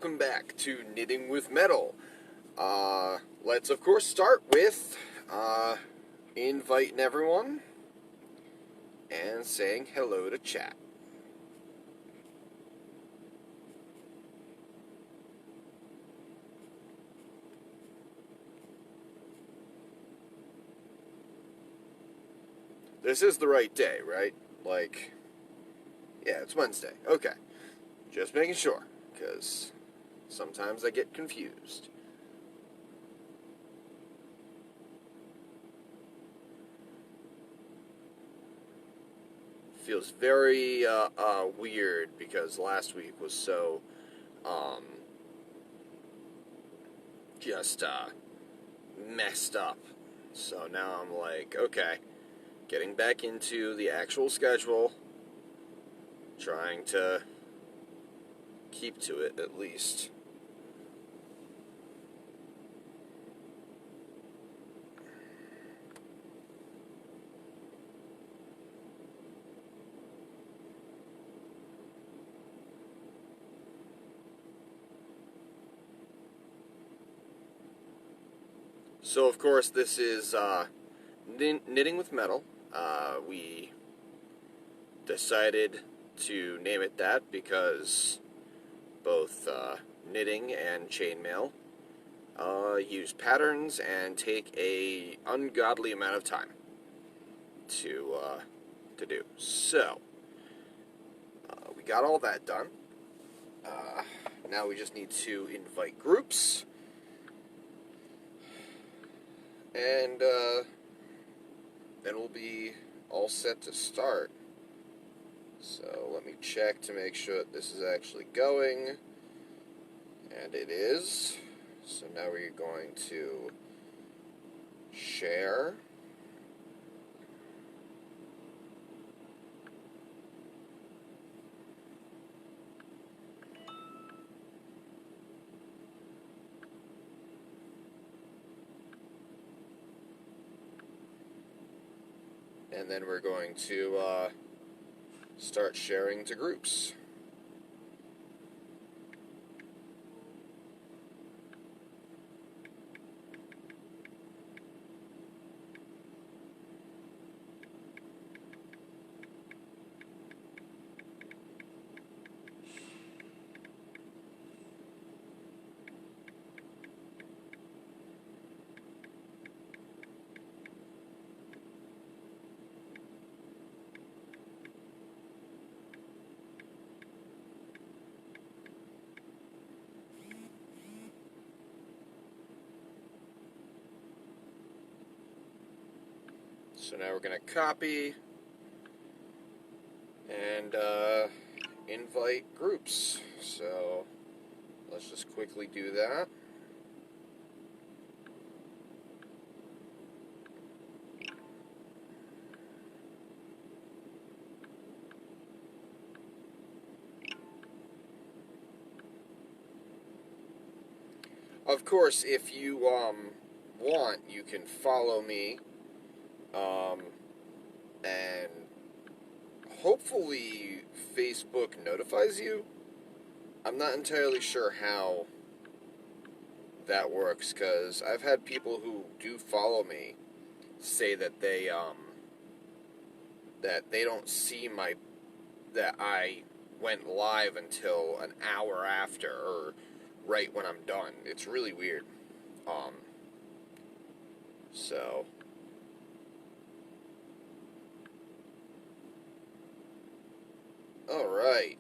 welcome back to Knitting with Metal. Let's of course start with inviting everyone and saying hello to chat. This is the right day, right? Like, yeah, it's Wednesday. Okay. Just making sure, because sometimes I get confused. Feels very weird because last week was so just messed up. So now I'm like, okay, getting back into the actual schedule, trying to keep to it at least. So of course this is Knitting with Metal. We decided to name it that because both knitting and chainmail use patterns and take a ungodly amount of time to do. So we got all that done. Now we just need to invite groups, and then we'll be all set to start. So let me check to make sure that this is actually going, and it is. So now we're going to share. And then we're going to start sharing to groups. So now we're going to copy and invite groups. So let's just quickly do that. Of course, if you want, you can follow me, and hopefully Facebook notifies you. I'm not entirely sure how that works, because I've had people who do follow me say that they don't see that I went live until an hour after, or right when I'm done. It's really weird. So all right,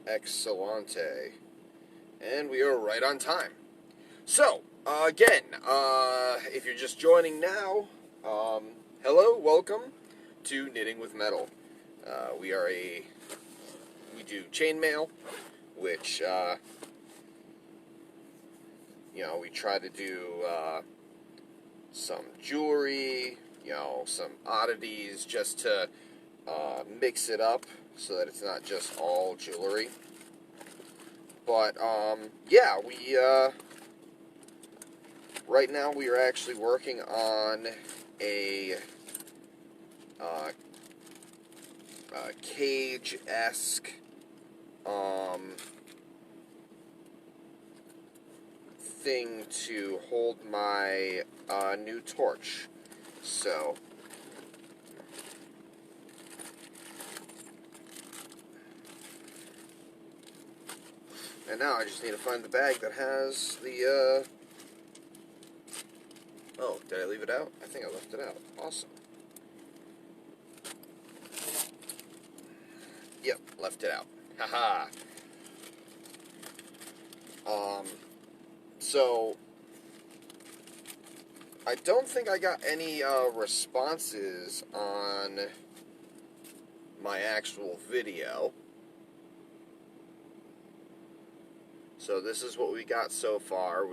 excellente, and we are right on time. So again, if you're just joining now, hello, welcome to Knitting with Metal. We do chainmail, which we try to do some jewelry, some oddities, just to mix it up so that it's not just all jewelry. But yeah, we right now we are actually working on a cage-esque thing to hold my new torch. So, and now I just need to find the bag that has the, oh, did I leave it out? I think I left it out. Awesome. Yep, left it out. Haha. So, I don't think I got any responses on my actual video. So this is what we got so far.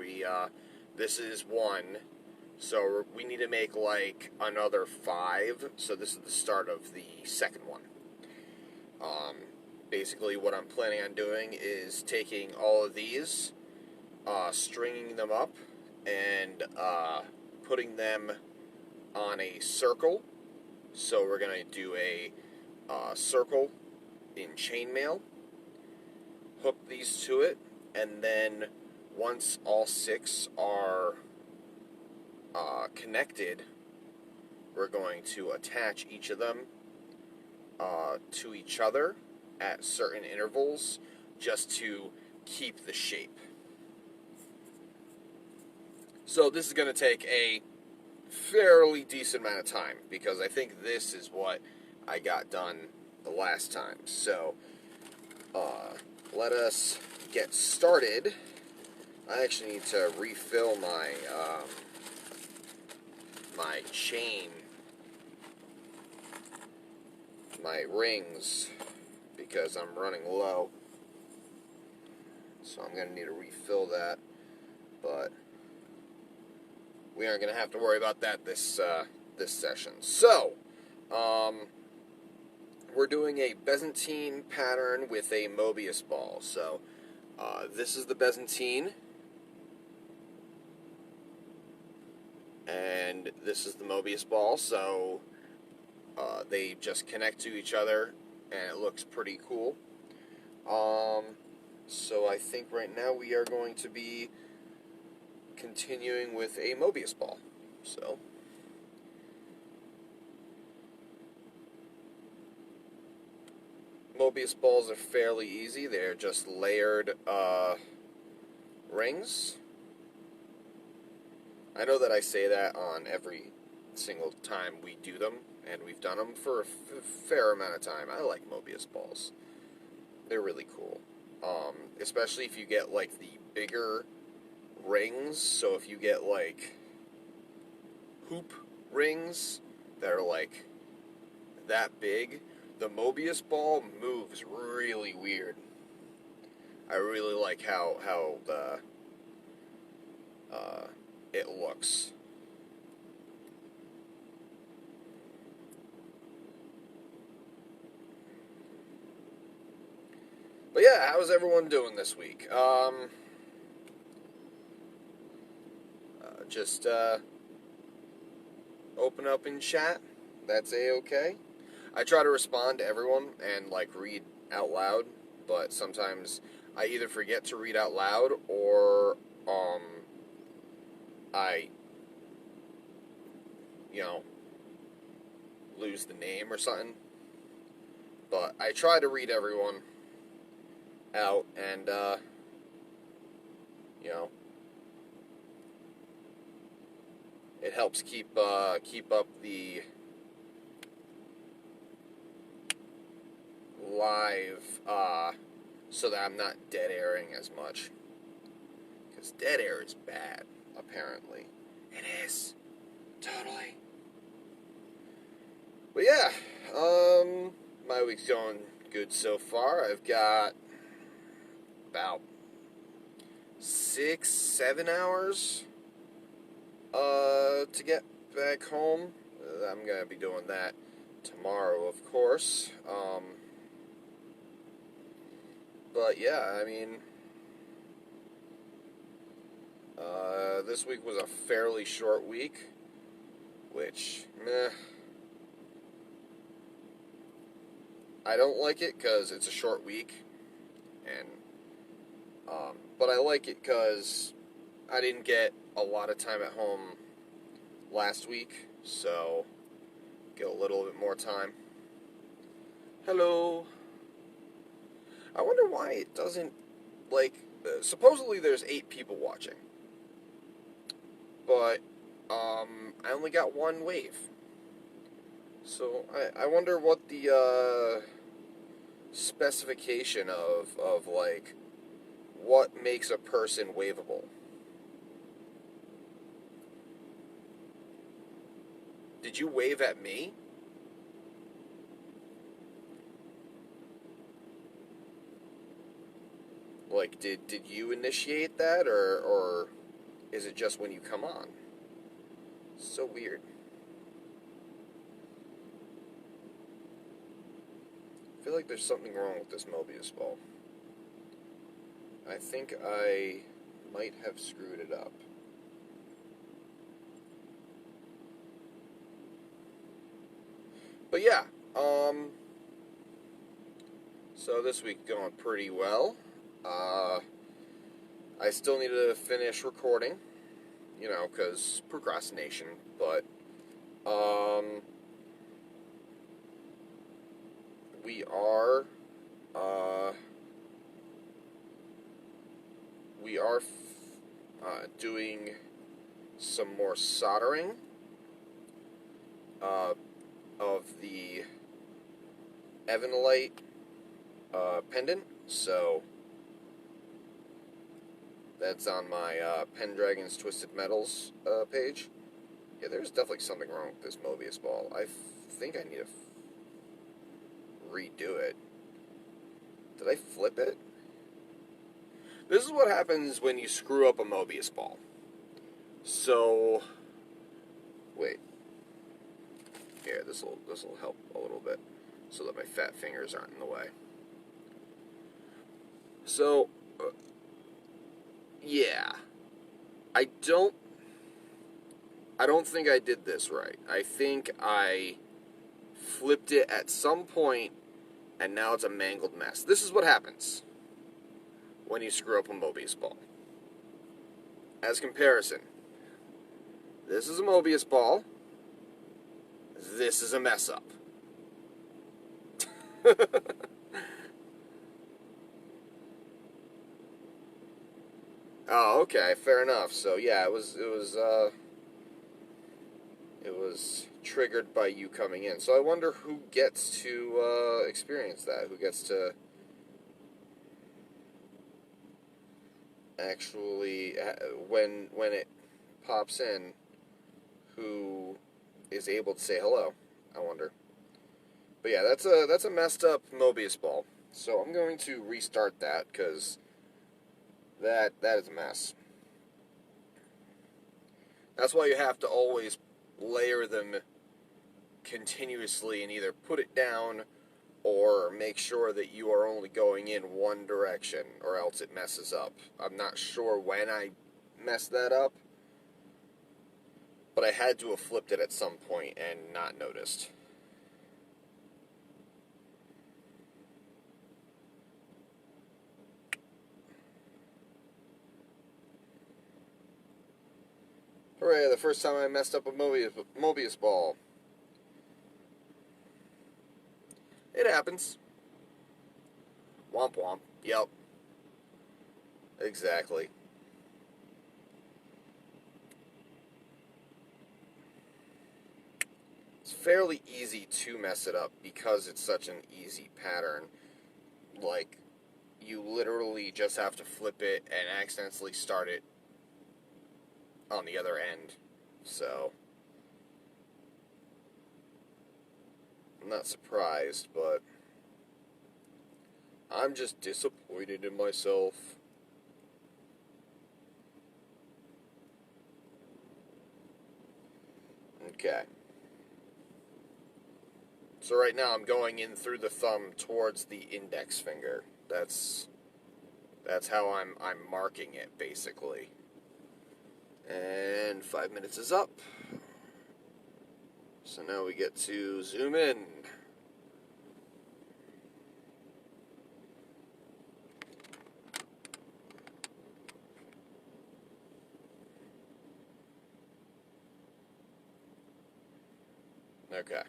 This is one. So we need to make like another 5. So this is the start of the second one. Basically what I'm planning on doing is taking all of these, stringing them up, and putting them on a circle. So we're going to do a circle in chainmail, hook these to it, and then once all 6 are connected, we're going to attach each of them to each other at certain intervals just to keep the shape. So this is going to take a fairly decent amount of time because I think this is what I got done the last time. So let us get started. I actually need to refill my my chain, my rings, because I'm running low. So I'm going to need to refill that, but we aren't going to have to worry about that this session. So, we're doing a Byzantine pattern with a Mobius ball. So, this is the Byzantine, and this is the Mobius ball. So, they just connect to each other, and it looks pretty cool. So I think right now we are going to be continuing with a Mobius ball. So, Mobius balls are fairly easy. They're just layered rings. I know that I say that on every single time we do them, and we've done them for a fair amount of time. I like Mobius balls. They're really cool. Especially if you get like the bigger rings. So if you get like hoop rings that are like that big, the Mobius ball moves really weird. I really like how the it looks. But yeah, how's everyone doing this week? Just open up in chat. That's A-okay. I try to respond to everyone and like read out loud, but sometimes I either forget to read out loud or I lose the name or something. But I try to read everyone out, and it helps keep up the live, so that I'm not dead airing as much, because dead air is bad, apparently. It is, totally. But yeah, my week's going good so far. I've got about 6-7 hours to get back home. I'm gonna be doing that tomorrow, of course. But yeah, I mean, this week was a fairly short week, which, meh. I don't like it because it's a short week, and but I like it because I didn't get a lot of time at home last week, so get a little bit more time. Hello. I wonder why it doesn't, like, supposedly there's 8 people watching, but I only got 1 wave. So I wonder what the specification of like what makes a person waveable. Did you wave at me? Like, did you initiate that, or is it just when you come on? So weird. I feel like there's something wrong with this Mobius ball. I think I might have screwed it up. But yeah, so this week going pretty well. I still need to finish recording, you know, because procrastination, but, we are, doing some more soldering, of the Evanolite, pendant, so that's on my, Pendragon's Twisted Metals, page. Yeah, there's definitely something wrong with this Mobius ball. I think I need to redo it. Did I flip it? This is what happens when you screw up a Mobius ball. So, wait. Here, this'll help a little bit, so that my fat fingers aren't in the way. So, yeah, I don't think I did this right. I think I flipped it at some point, and now it's a mangled mess. This is what happens when you screw up a Mobius ball. As comparison, this is a Mobius ball. This is a mess up. Oh, okay, fair enough. So yeah, it was triggered by you coming in. So I wonder who gets to experience that. Who gets to actually, when it pops in, who is able to say hello? I wonder. But yeah, that's a messed up Mobius ball. So I'm going to restart that because that is a mess. That's why you have to always layer them continuously and either put it down or make sure that you are only going in one direction, or else it messes up. I'm not sure when I messed that up, but I had to have flipped it at some point and not noticed. Hooray, the first time I messed up a Mobius ball. It happens. Womp womp. Yep. Exactly. It's fairly easy to mess it up because it's such an easy pattern. Like, you literally just have to flip it and accidentally start it on the other end. So, I'm not surprised, but I'm just disappointed in myself. Okay. So right now I'm going in through the thumb towards the index finger. That's how I'm marking it, basically. And 5 minutes is up. So now we get to zoom in. Okay.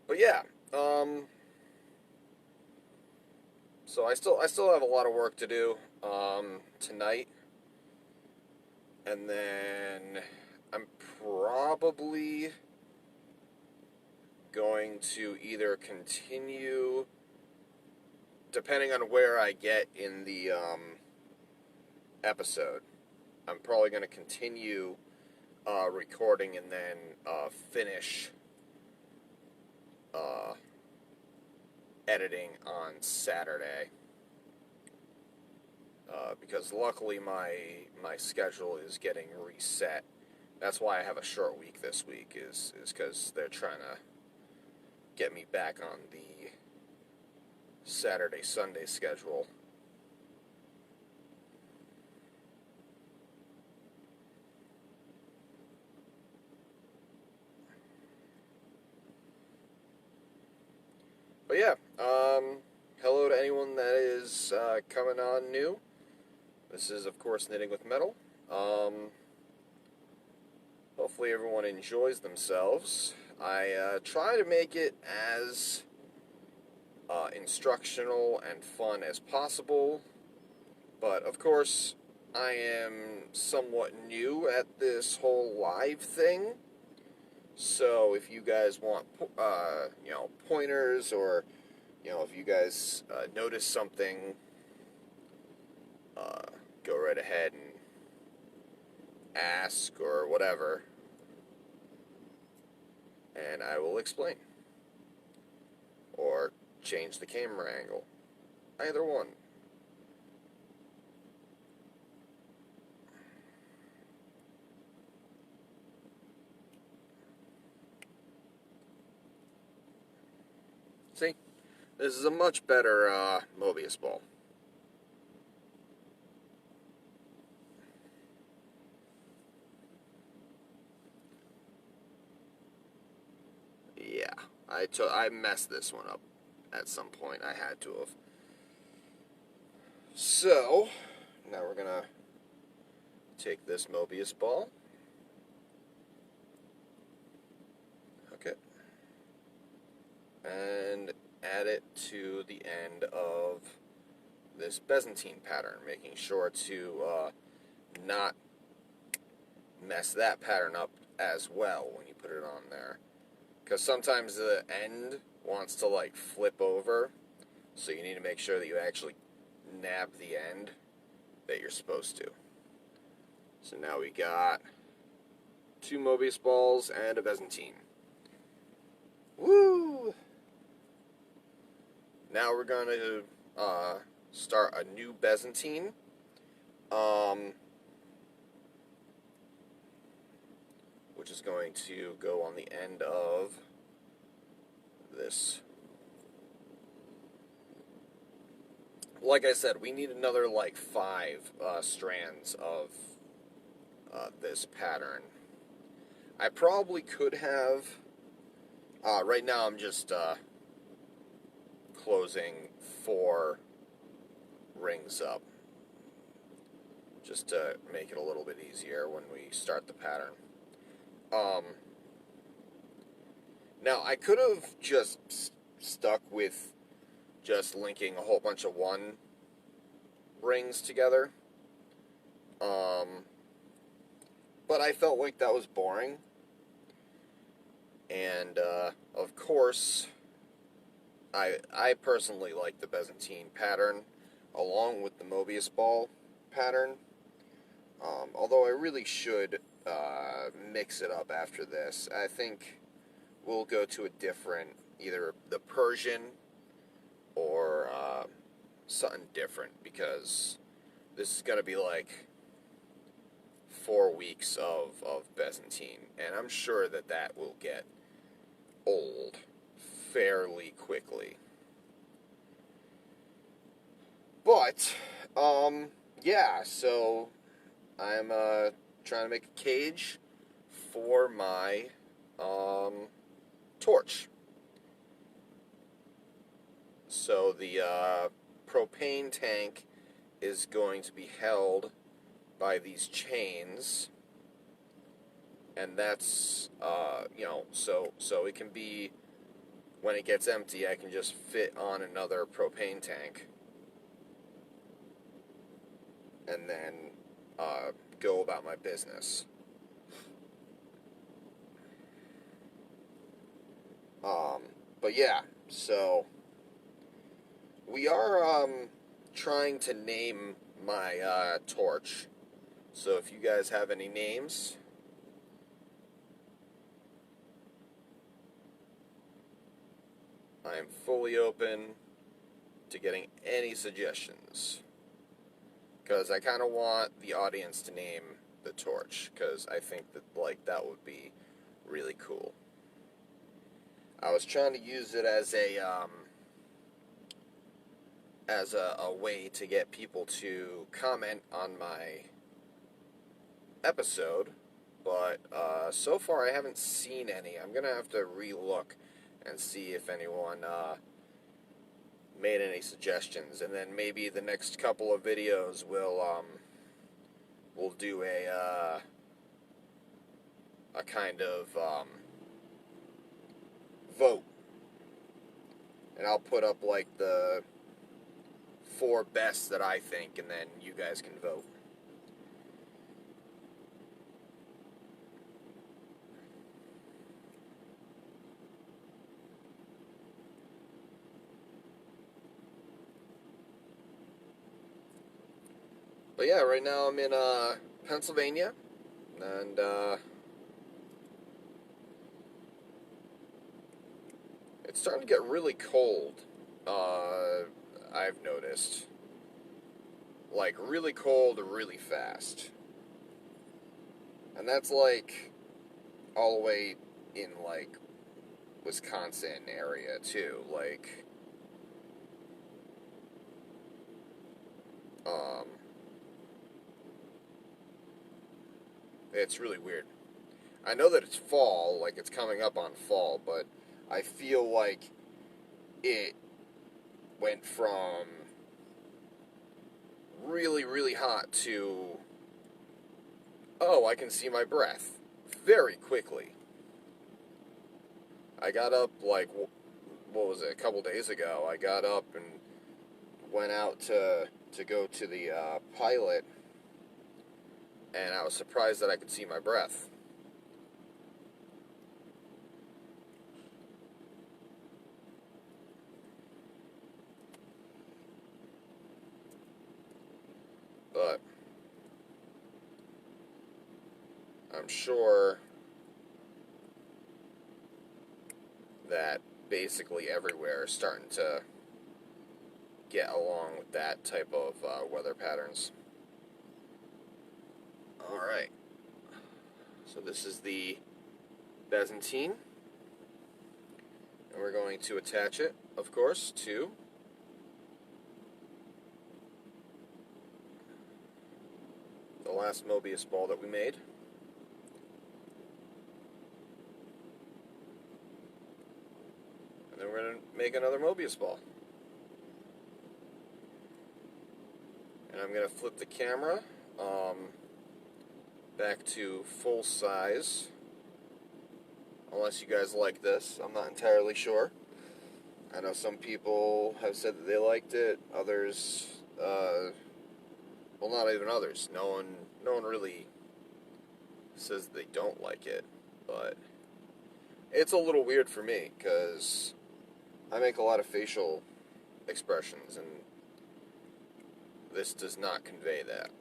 But yeah, so I still have a lot of work to do tonight, and then I'm probably going to either continue, depending on where I get in the episode. I'm probably going to continue recording and then finish uh, editing on Saturday. Because luckily my schedule is getting reset. That's why I have a short week this week, is because they're trying to get me back on the Saturday Sunday schedule. But yeah, hello to anyone that is coming on new. This is, of course, Knitting with Metal. Hopefully everyone enjoys themselves. I try to make it as instructional and fun as possible, but of course I am somewhat new at this whole live thing. So if you guys want, pointers, or if you guys notice something, uh, go right ahead and ask or whatever, and I will explain. Or change the camera angle. Either one. See? This is a much better Mobius ball. Yeah, I messed this one up at some point. I had to have. So, now we're gonna take this Mobius ball. Okay. And add it to the end of this Byzantine pattern, making sure to not mess that pattern up as well when you put it on there. Because sometimes the end wants to like flip over, so you need to make sure that you actually nab the end that you're supposed to. So now we got 2 Mobius balls and a Byzantine. Woo! Now we're going to start a new Byzantine. Which is going to go on the end of this. Like I said, we need another like 5 strands of this pattern. I probably could have. Right now I'm just closing 4 rings up, just to make it a little bit easier when we start the pattern. Now I could have just stuck with just linking a whole bunch of 1 rings together, but I felt like that was boring, and of course I personally like the Byzantine pattern along with the Mobius ball pattern, although I really should mix it up after this. I think we'll go to a different, either the Persian or something different, because this is going to be like 4 weeks of Byzantine, and I'm sure that will get old fairly quickly. But, yeah, so I'm trying to make a cage for my torch. So the propane tank is going to be held by these chains, and that's so it can be, when it gets empty, I can just fit on another propane tank and then go about my business. But yeah, so we are trying to name my torch. So if you guys have any names, I am fully open to getting any suggestions. Because I kind of want the audience to name the torch, because I think that that would be really cool. I was trying to use it as a way to get people to comment on my episode, but so far I haven't seen any. I'm gonna have to re-look and see if anyone made any suggestions, and then maybe the next couple of videos we'll do a kind of vote, and I'll put up like the 4 best that I think, and then you guys can vote. But yeah, right now I'm in Pennsylvania, and it's starting to get really cold. I've noticed, like, really cold really fast, and that's like all the way in like Wisconsin area too. Like, it's really weird. I know that it's fall, like it's coming up on fall, but I feel like it went from really, really hot to, oh, I can see my breath very quickly. I got up like, what was it, a couple days ago. I got up and went out to go to the pilot, and I was surprised that I could see my breath. But I'm sure that basically everywhere is starting to get along with that type of weather patterns. Alright, so this is the Byzantine, and we're going to attach it, of course, to the last Mobius ball that we made. And then we're going to make another Mobius ball. And I'm going to flip the camera back to full size, unless you guys like this. I'm not entirely sure. I know some people have said that they liked it. Others, well, not even others. No one really says they don't like it, but it's a little weird for me because I make a lot of facial expressions, and this does not convey that.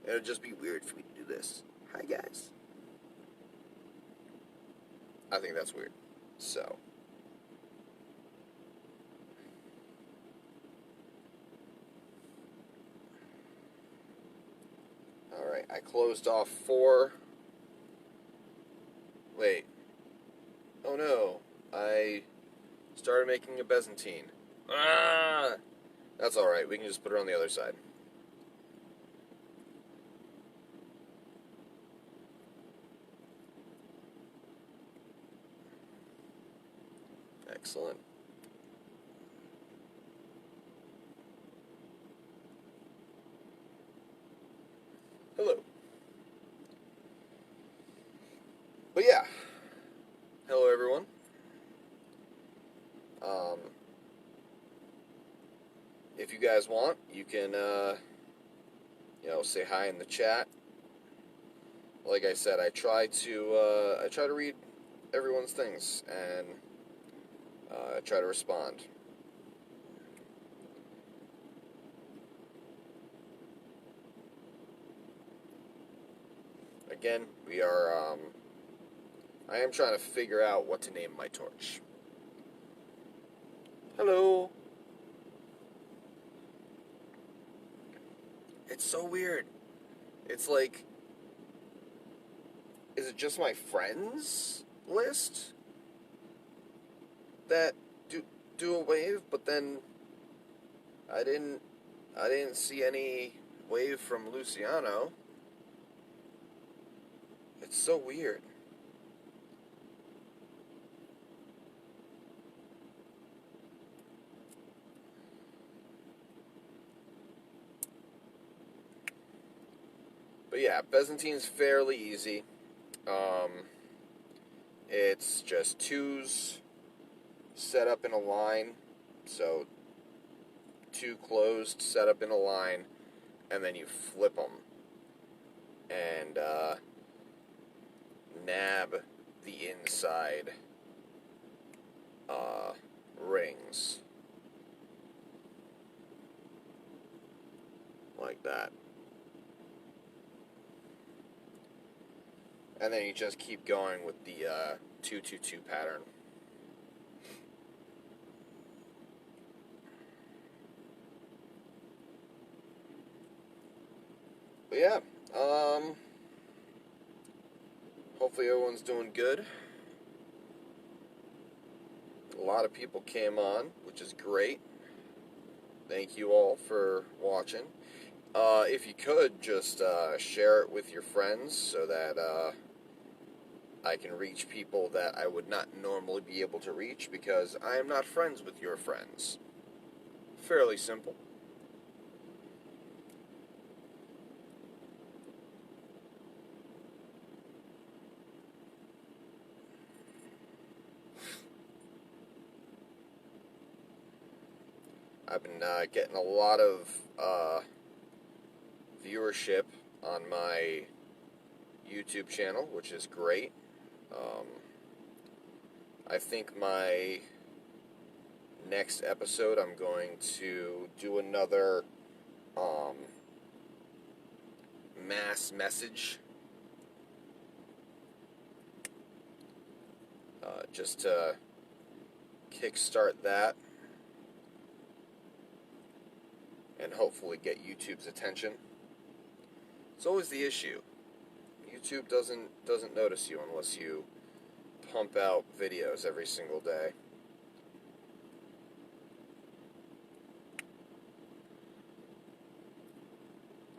It'd just be weird for me to do this. Hi, guys. I think that's weird. So. Alright, I closed off 4. Wait. Oh no. I started making a Byzantine. Ah! That's alright, we can just put it on the other side. Excellent. But yeah, hello everyone. Um, if you guys want, you can, say hi in the chat. Like I said, I try to read everyone's things and try to respond. Again, I am trying to figure out what to name my torch. Hello. It's so weird. It's like, is it just my friends list that do a wave? But then I didn't see any wave from Luciano. It's so weird. But yeah, Byzantine's fairly easy. It's just twos set up in a line. So, two closed set up in a line, and then you flip them. And, nab the inside rings. Like that. And then you just keep going with the 2-2-2 pattern. But yeah, hopefully everyone's doing good. A lot of people came on, which is great. Thank you all for watching. If you could, just share it with your friends so that I can reach people that I would not normally be able to reach because I am not friends with your friends. Fairly simple. I've been getting a lot of viewership on my YouTube channel, which is great. I think my next episode I'm going to do another mass message just to kickstart that and hopefully get YouTube's attention. It's always the issue. YouTube doesn't notice you unless you pump out videos every single day.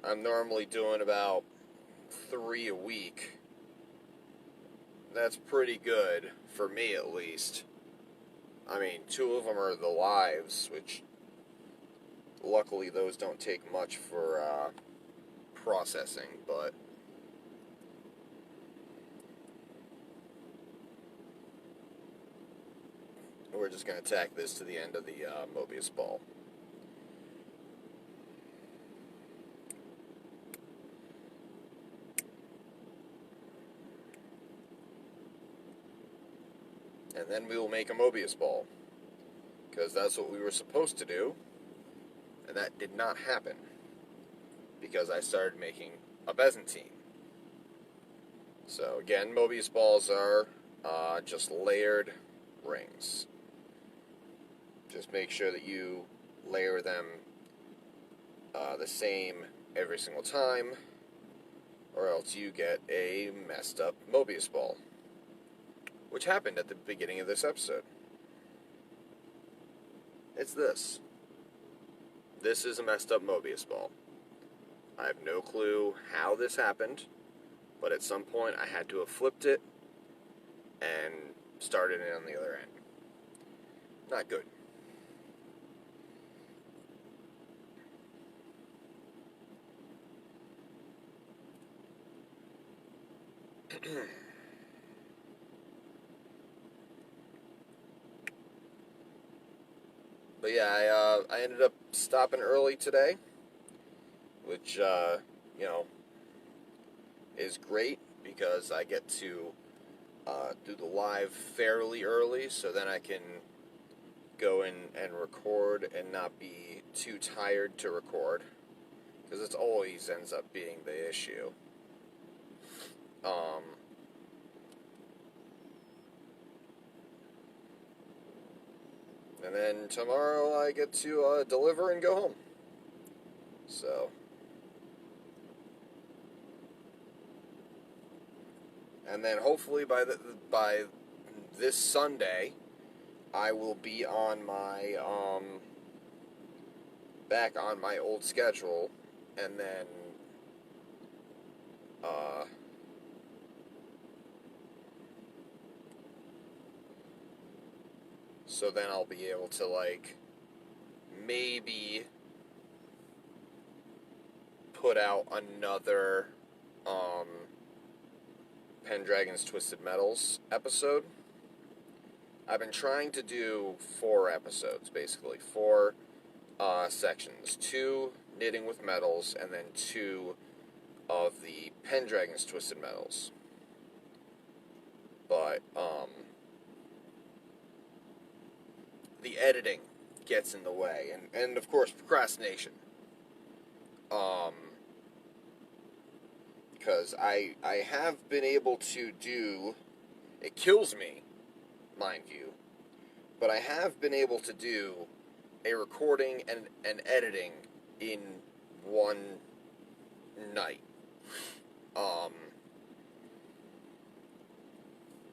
I'm normally doing about 3 a week. That's pretty good, for me at least. I mean, 2 of them are the lives, which luckily those don't take much for processing, but we're just going to tack this to the end of the Mobius ball. And then we will make a Mobius ball, because that's what we were supposed to do, and that did not happen, because I started making a Byzantine. So again, Mobius balls are just layered rings. Just make sure that you layer them the same every single time, or else you get a messed up Mobius ball, which happened at the beginning of this episode. It's this. This is a messed up Mobius ball. I have no clue how this happened, but at some point I had to have flipped it and started it on the other end. Not good. But yeah, I ended up stopping early today, which, you know, is great because I get to do the live fairly early, so then I can go in and record and not be too tired to record, because it always ends up being the issue. And then tomorrow I get to deliver and go home. So, and then hopefully by this Sunday, I will be on my back on my old schedule, and then so then I'll be able to, like, maybe put out another Pendragon's Twisted Metals episode. I've been trying to do 4 episodes, basically 4 sections: 2 knitting with metals, and then 2 of the Pendragon's Twisted Metals. But the editing gets in the way, and of course procrastination. Because I have been able to do, it kills me, mind you, but I have been able to do a recording and editing in one night.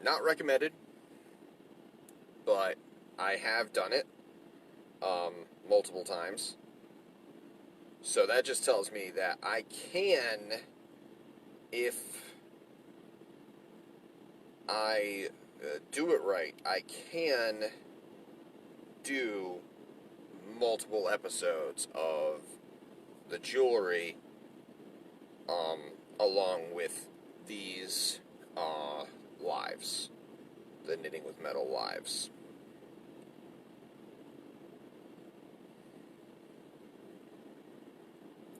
Not recommended, but I have done it multiple times. So that just tells me that I can, if I do it right, I can do multiple episodes of the jewelry along with these lives, the Knitting with Metal lives.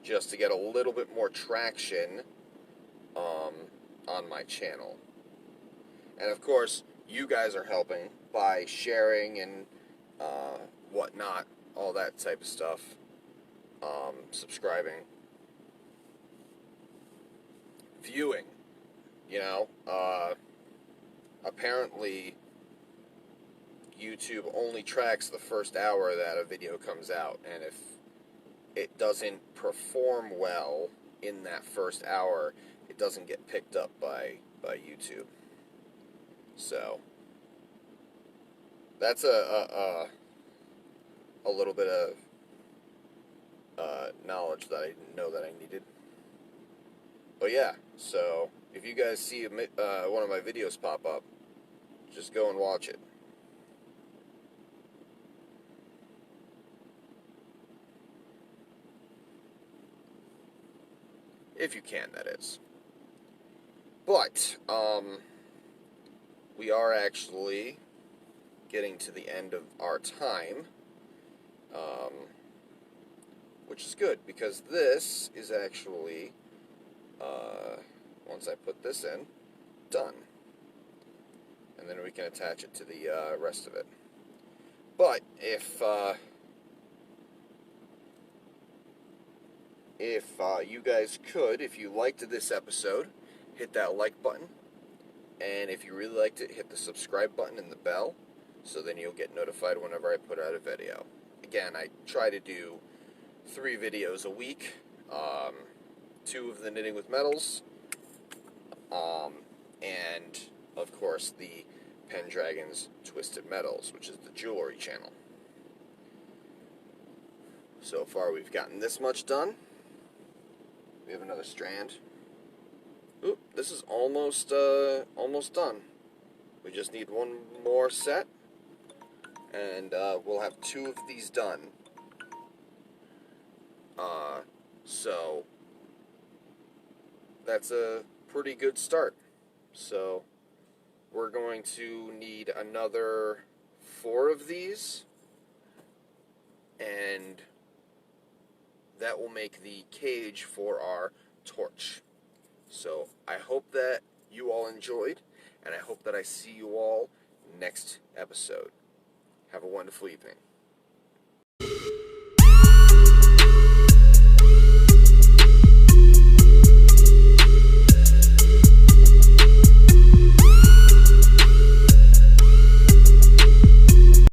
Just to get a little bit more traction on my channel. And of course, you guys are helping by sharing and whatnot, all that type of stuff, subscribing, viewing, you know. Apparently YouTube only tracks the first hour that a video comes out, and if it doesn't perform well in that first hour, it doesn't get picked up by YouTube. So that's a little bit of knowledge that I didn't know that I needed. But yeah, so if you guys see one of my videos pop up, just go and watch it. If you can, that is. But, we are actually getting to the end of our time, which is good, because this is actually, once I put this in, done. And then we can attach it to the rest of it. But if you guys could, if you liked this episode, hit that like button. And if you really liked it, hit the subscribe button and the bell, so then you'll get notified whenever I put out a video. Again, I try to do 3 videos a week, 2 of the Knitting with Metals, and of course the Pendragon's Twisted Metals, which is the jewelry channel. So far we've gotten this much done. We have another strand. Oop, this is almost done. We just need one more set, and we'll have 2 of these done. So that's a pretty good start. So we're going to need another 4 of these, and that will make the cage for our torch. So I hope that you all enjoyed, and I hope that I see you all next episode. Have a wonderful evening.